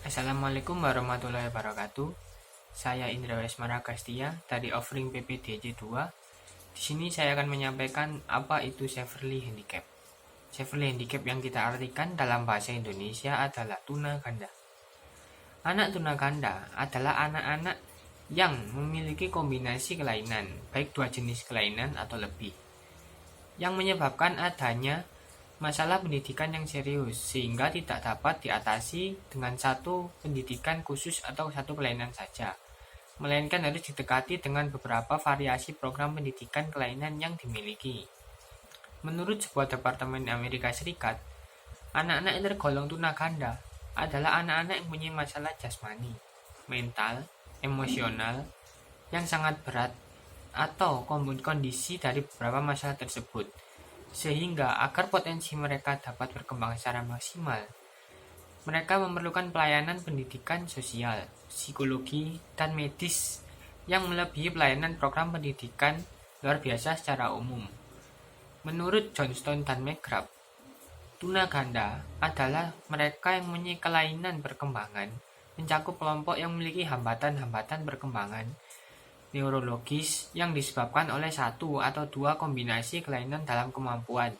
Assalamualaikum warahmatullahi wabarakatuh. Saya Indra Wesmara Kastia dari Offering PPDJ 2. Di sini saya akan menyampaikan apa itu severely handicap. Severely handicap yang kita artikan dalam bahasa Indonesia adalah tuna ganda. Anak tuna ganda adalah anak-anak yang memiliki kombinasi kelainan, baik dua jenis kelainan atau lebih, yang menyebabkan adanya masalah pendidikan yang serius sehingga tidak dapat diatasi dengan satu pendidikan khusus atau satu kelainan saja, melainkan harus didekati dengan beberapa variasi program pendidikan kelainan yang dimiliki. Menurut sebuah departemen Amerika Serikat, anak-anak yang tergolong tuna ganda adalah anak-anak yang punya masalah jasmani, mental, emosional yang sangat berat atau kondisi dari beberapa masalah tersebut, sehingga agar potensi mereka dapat berkembang secara maksimal, mereka memerlukan pelayanan pendidikan sosial, psikologi, dan medis yang melebihi pelayanan program pendidikan luar biasa secara umum. Menurut Johnston dan McGrath, tuna ganda adalah mereka yang mempunyai kelainan perkembangan, mencakup kelompok yang memiliki hambatan-hambatan perkembangan neurologis yang disebabkan oleh satu atau dua kombinasi kelainan dalam kemampuan,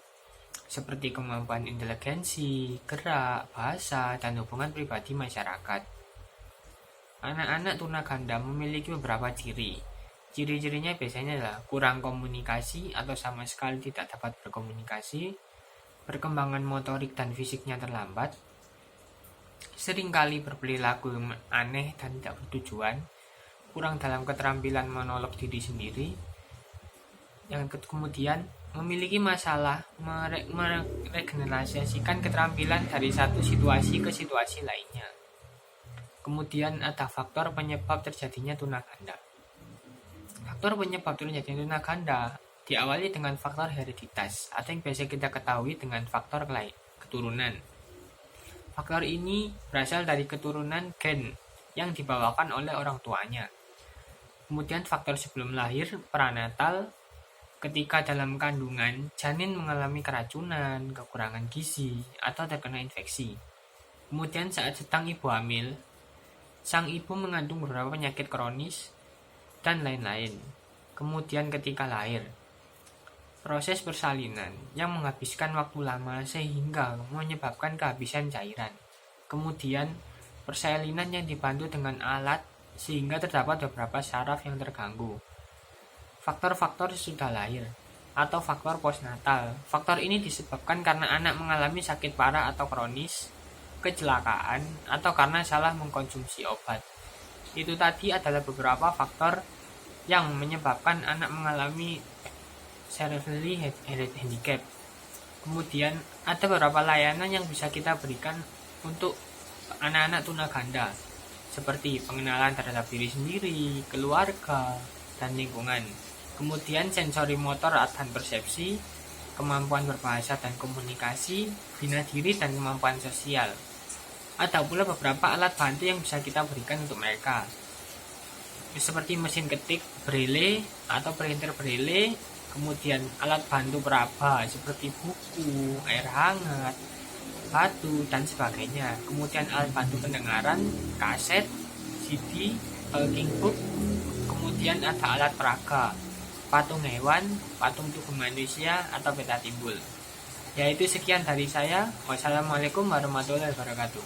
seperti kemampuan inteligensi, gerak, bahasa, dan hubungan pribadi masyarakat. Anak-anak tuna ganda memiliki beberapa ciri. Ciri-cirinya biasanya adalah kurang komunikasi atau sama sekali tidak dapat berkomunikasi, perkembangan motorik dan fisiknya terlambat, seringkali berperilaku aneh dan tidak bertujuan, kurang dalam keterampilan monolog diri sendiri, yang kemudian memiliki masalah meregenerasikan keterampilan dari satu situasi ke situasi lainnya. Kemudian ada faktor penyebab terjadinya tuna ganda. Faktor penyebab terjadinya tuna ganda diawali dengan faktor hereditas atau yang biasa kita ketahui dengan faktor keturunan. Faktor ini berasal dari keturunan gen yang dibawakan oleh orang tuanya. Kemudian faktor sebelum lahir, pranatal, ketika dalam kandungan, janin mengalami keracunan, kekurangan gizi, atau terkena infeksi. Kemudian saat sedang ibu hamil, sang ibu mengandung beberapa penyakit kronis, dan lain-lain. Kemudian ketika lahir, proses persalinan yang menghabiskan waktu lama sehingga menyebabkan kehabisan cairan. Kemudian persalinan yang dibantu dengan alat sehingga terdapat beberapa saraf yang terganggu. Faktor-faktor sesudah lahir atau faktor postnatal. Faktor ini disebabkan karena anak mengalami sakit parah atau kronis, kecelakaan, atau karena salah mengkonsumsi obat. Itu tadi adalah beberapa faktor yang menyebabkan anak mengalami severely handicap. Kemudian ada beberapa layanan yang bisa kita berikan untuk anak-anak tuna ganda, seperti pengenalan terhadap diri sendiri, keluarga, dan lingkungan. Kemudian sensori motor dan persepsi, kemampuan berbahasa dan komunikasi, bina diri, dan kemampuan sosial. Ada pula beberapa alat bantu yang bisa kita berikan untuk mereka, seperti mesin ketik braille atau printer braille, kemudian alat bantu peraba seperti buku, air hangat, batu, dan sebagainya. Kemudian alat bantu pendengaran, kaset, CD, talking book. Kemudian ada alat peraga, patung hewan, patung tubuh manusia, atau peta timbul. Yaitu sekian dari saya. Wassalamualaikum warahmatullahi wabarakatuh.